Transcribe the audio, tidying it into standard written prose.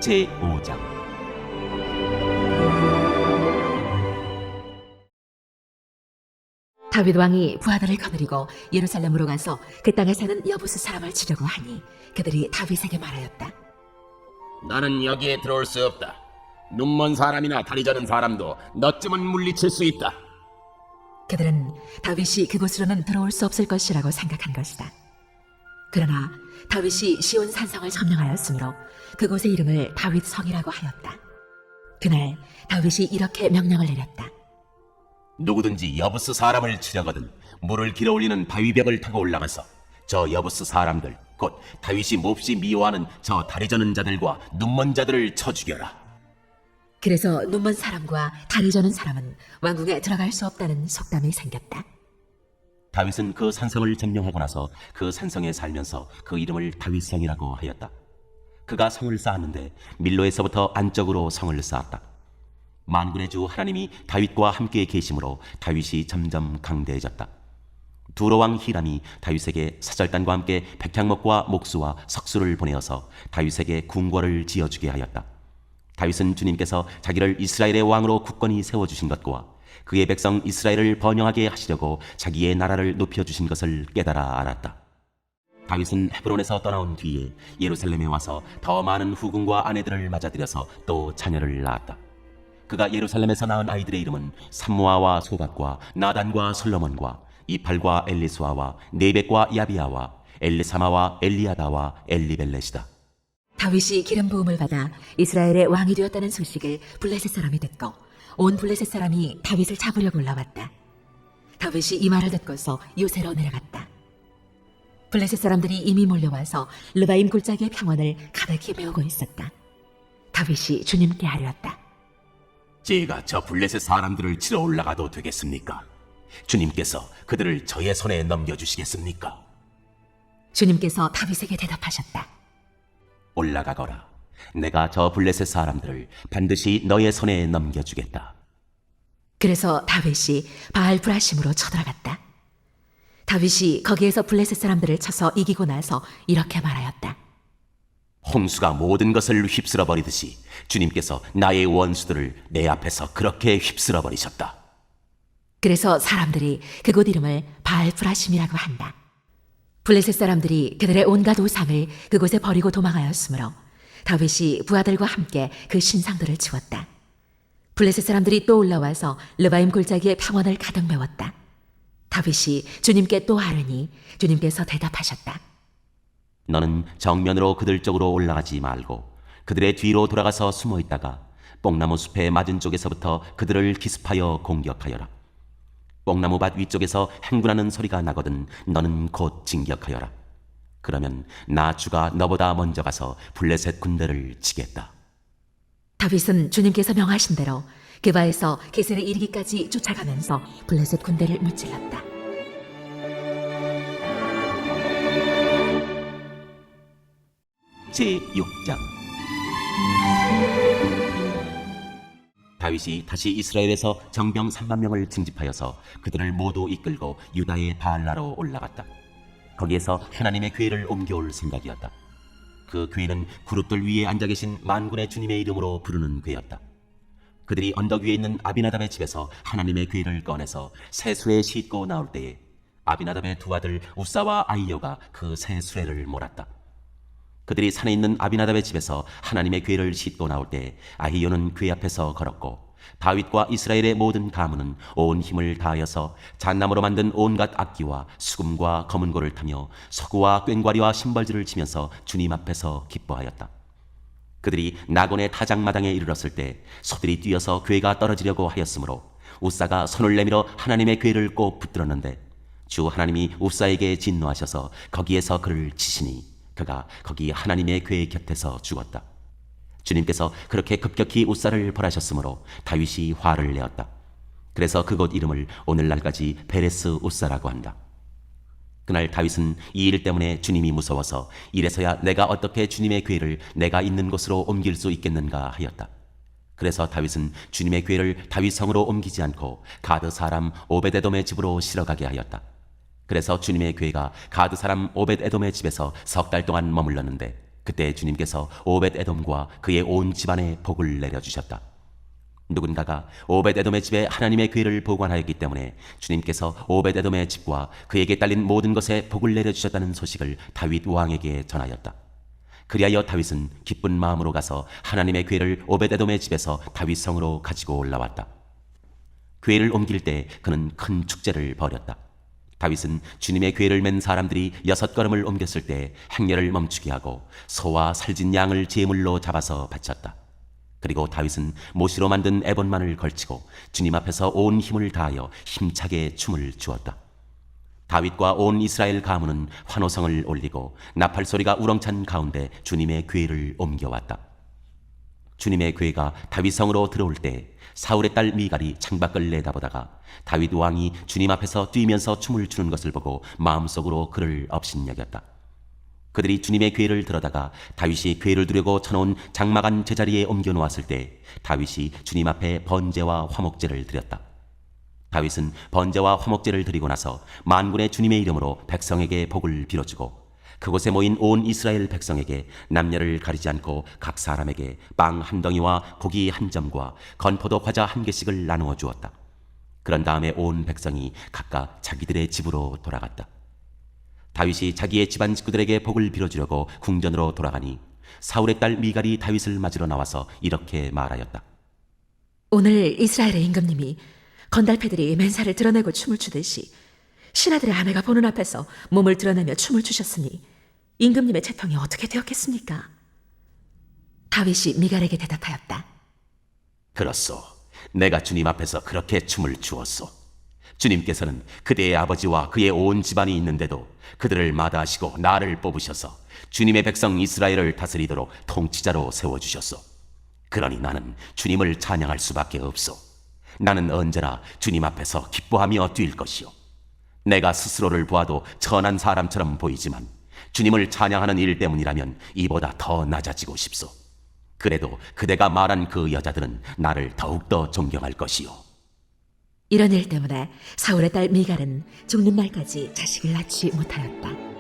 제5장. 다윗 왕이 부하들을 거느리고 예루살렘으로 가서 그 땅에 사는 여부스 사람을 치려고 하니 그들이 다윗에게 말하였다. 나는 여기에 들어올 수 없다. 눈먼 사람이나 다리 저는 사람도 너쯤은 물리칠 수 있다. 그들은 다윗이 그곳으로는 들어올 수 없을 것이라고 생각한 것이다. 그러나 다윗이 시온 산성을 점령하였으므로 그곳의 이름을 다윗성이라고 하였다. 그날 다윗이 이렇게 명령을 내렸다. 누구든지 여부스 사람을 치려거든 물을 길어 올리는 바위벽을 타고 올라가서 저 여부스 사람들 곧 다윗이 몹시 미워하는 저 다리 저는 자들과 눈먼 자들을 쳐 죽여라. 그래서 눈먼 사람과 다리 저는 사람은 왕궁에 들어갈 수 없다는 속담이 생겼다. 다윗은 그 산성을 점령하고 나서 그 산성에 살면서 그 이름을 다윗성이라고 하였다. 그가 성을 쌓았는데 밀로에서부터 안쪽으로 성을 쌓았다. 만군의 주 하나님이 다윗과 함께 계심으로 다윗이 점점 강대해졌다. 두로 왕 히람이 다윗에게 사절단과 함께 백향목과 목수와 석수를 보내어서 다윗에게 궁궐을 지어주게 하였다. 다윗은 주님께서 자기를 이스라엘의 왕으로 굳건히 세워주신 것과 그의 백성 이스라엘을 번영하게 하시려고 자기의 나라를 높여주신 것을 깨달아 알았다. 다윗은 헤브론에서 떠나온 뒤에 예루살렘에 와서 더 많은 후궁과 아내들을 맞아들여서 또 자녀를 낳았다. 그가 예루살렘에서 낳은 아이들의 이름은 삼모아와 소박과 나단과 솔로몬과 이팔과 엘리수아와 네벡과 야비아와 엘리사마와 엘리아다와 엘리벨렛이다. 다윗이 기름 부음을 받아 이스라엘의 왕이 되었다는 소식을 블레셋 사람이 듣고 온 블레셋 사람이 다윗을 잡으려고 올라왔다. 다윗이 이 말을 듣고서 요새로 내려갔다. 블레셋 사람들이 이미 몰려와서 르바임 골짜기의 평원을 가득히 메우고 있었다. 다윗이 주님께 아뢰었다. 제가 저 블레셋 사람들을 치러 올라가도 되겠습니까? 주님께서 그들을 저의 손에 넘겨주시겠습니까? 주님께서 다윗에게 대답하셨다. 올라가거라. 내가 저 블레셋 사람들을 반드시 너의 손에 넘겨주겠다. 그래서 다윗이 바알 브라심으로 쳐들어갔다. 다윗이 거기에서 블레셋 사람들을 쳐서 이기고 나서 이렇게 말하였다. 홍수가 모든 것을 휩쓸어 버리듯이 주님께서 나의 원수들을 내 앞에서 그렇게 휩쓸어 버리셨다. 그래서 사람들이 그곳 이름을 바알 브라심이라고 한다. 블레셋 사람들이 그들의 온갖 우상을 그곳에 버리고 도망하였으므로 다윗이 부하들과 함께 그 신상들을 치웠다. 블레셋 사람들이 또 올라와서 르바임 골짜기의 평원을 가득 메웠다. 다윗이 주님께 또 아뢰니 주님께서 대답하셨다. 너는 정면으로 그들 쪽으로 올라가지 말고 그들의 뒤로 돌아가서 숨어 있다가 뽕나무 숲의 맞은 쪽에서부터 그들을 기습하여 공격하여라. 뽕나무 밭 위쪽에서 행군하는 소리가 나거든 너는 곧 진격하여라. 그러면 나 주가 너보다 먼저 가서 블레셋 군대를 치겠다. 다윗은 주님께서 명하신 대로 게바에서 게셀에 이르기까지 쫓아가면서 블레셋 군대를 무찔렀다. 제6장. 다윗이 다시 이스라엘에서 정병 3만 명을 징집하여서 그들을 모두 이끌고 유다의 바알라로 올라갔다. 거기에서 하나님의 궤를 옮겨올 생각이었다. 그 궤는 그룹들 위에 앉아 계신 만군의 주님의 이름으로 부르는 궤였다. 그들이 언덕 위에 있는 아비나답의 집에서 하나님의 궤를 꺼내서 새 수레에 싣고 나올 때에 아비나답의 두 아들 우사와 아이요가 그 새 수레를 몰았다. 그들이 산에 있는 아비나답의 집에서 하나님의 궤를 싣고 나올 때 아히요는 궤 앞에서 걸었고 다윗과 이스라엘의 모든 가문은 온 힘을 다하여서 잣나무로 만든 온갖 악기와 수금과 검은고를 타며 서구와 꽹과리와 심벌질을 치면서 주님 앞에서 기뻐하였다. 그들이 나곤의 타작마당에 이르렀을 때 소들이 뛰어서 궤가 떨어지려고 하였으므로 우사가 손을 내밀어 하나님의 궤를 꼭 붙들었는데 주 하나님이 우사에게 진노하셔서 거기에서 그를 치시니 그가 거기 하나님의 궤 곁에서 죽었다. 주님께서 그렇게 급격히 우사를 벌하셨으므로 다윗이 화를 내었다. 그래서 그곳 이름을 오늘날까지 베레스 우사라고 한다. 그날 다윗은 이 일 때문에 주님이 무서워서 이래서야 내가 어떻게 주님의 궤를 내가 있는 곳으로 옮길 수 있겠는가 하였다. 그래서 다윗은 주님의 궤를 다윗성으로 옮기지 않고 가드 사람 오벳에돔의 집으로 실어가게 하였다. 그래서 주님의 궤가 가드 사람 오벳에돔의 집에서 석 달 동안 머물렀는데 그때 주님께서 오벳 에돔과 그의 온 집안에 복을 내려주셨다. 누군가가 오벳 에돔의 집에 하나님의 괴를 보관하였기 때문에 주님께서 오벳 에돔의 집과 그에게 딸린 모든 것에 복을 내려주셨다는 소식을 다윗 왕에게 전하였다. 그리하여 다윗은 기쁜 마음으로 가서 하나님의 괴를 오벳 에돔의 집에서 다윗 성으로 가지고 올라왔다. 괴를 옮길 때 그는 큰 축제를 벌였다. 다윗은 주님의 괴를 맨 사람들이 6걸음을 옮겼을 때 행렬을 멈추게 하고 소와 살진 양을 제물로 잡아서 바쳤다. 그리고 다윗은 모시로 만든 에봇만을 걸치고 주님 앞에서 온 힘을 다하여 힘차게 춤을 추었다. 다윗과 온 이스라엘 가문은 환호성을 올리고 나팔 소리가 우렁찬 가운데 주님의 궤를 옮겨왔다. 주님의 궤가 다윗 성으로 들어올 때 사울의 딸 미갈이 창밖을 내다보다가 다윗 왕이 주님 앞에서 뛰면서 춤을 추는 것을 보고 마음속으로 그를 업신여겼다. 그들이 주님의 궤를 들어다가 다윗이 궤를 두려고 쳐놓은 장막안 제자리에 옮겨 놓았을 때 다윗이 주님 앞에 번제와 화목제를 드렸다. 다윗은 번제와 화목제를 드리고 나서 만군의 주님의 이름으로 백성에게 복을 빌어주고 그곳에 모인 온 이스라엘 백성에게 남녀를 가리지 않고 각 사람에게 빵 한 덩이와 고기 한 점과 건포도 과자 한 개씩을 나누어 주었다. 그런 다음에 온 백성이 각각 자기들의 집으로 돌아갔다. 다윗이 자기의 집안 식구들에게 복을 빌어주려고 궁전으로 돌아가니 사울의 딸 미갈이 다윗을 맞으러 나와서 이렇게 말하였다. 오늘 이스라엘의 임금님이 건달패들이 맨살을 드러내고 춤을 추듯이 신하들의 아내가 보는 앞에서 몸을 드러내며 춤을 추셨으니 임금님의 채통이 어떻게 되었겠습니까? 다윗이 미갈에게 대답하였다. 그렇소. 내가 주님 앞에서 그렇게 춤을 추었소. 주님께서는 그대의 아버지와 그의 온 집안이 있는데도 그들을 마다하시고 나를 뽑으셔서 주님의 백성 이스라엘을 다스리도록 통치자로 세워주셨소. 그러니 나는 주님을 찬양할 수밖에 없소. 나는 언제나 주님 앞에서 기뻐하며 뛸 것이요. 내가 스스로를 보아도 천한 사람처럼 보이지만 주님을 찬양하는 일 때문이라면 이보다 더 낮아지고 싶소. 그래도 그대가 말한 그 여자들은 나를 더욱더 존경할 것이요. 이런 일 때문에 사울의 딸 미갈은 죽는 날까지 자식을 낳지 못하였다.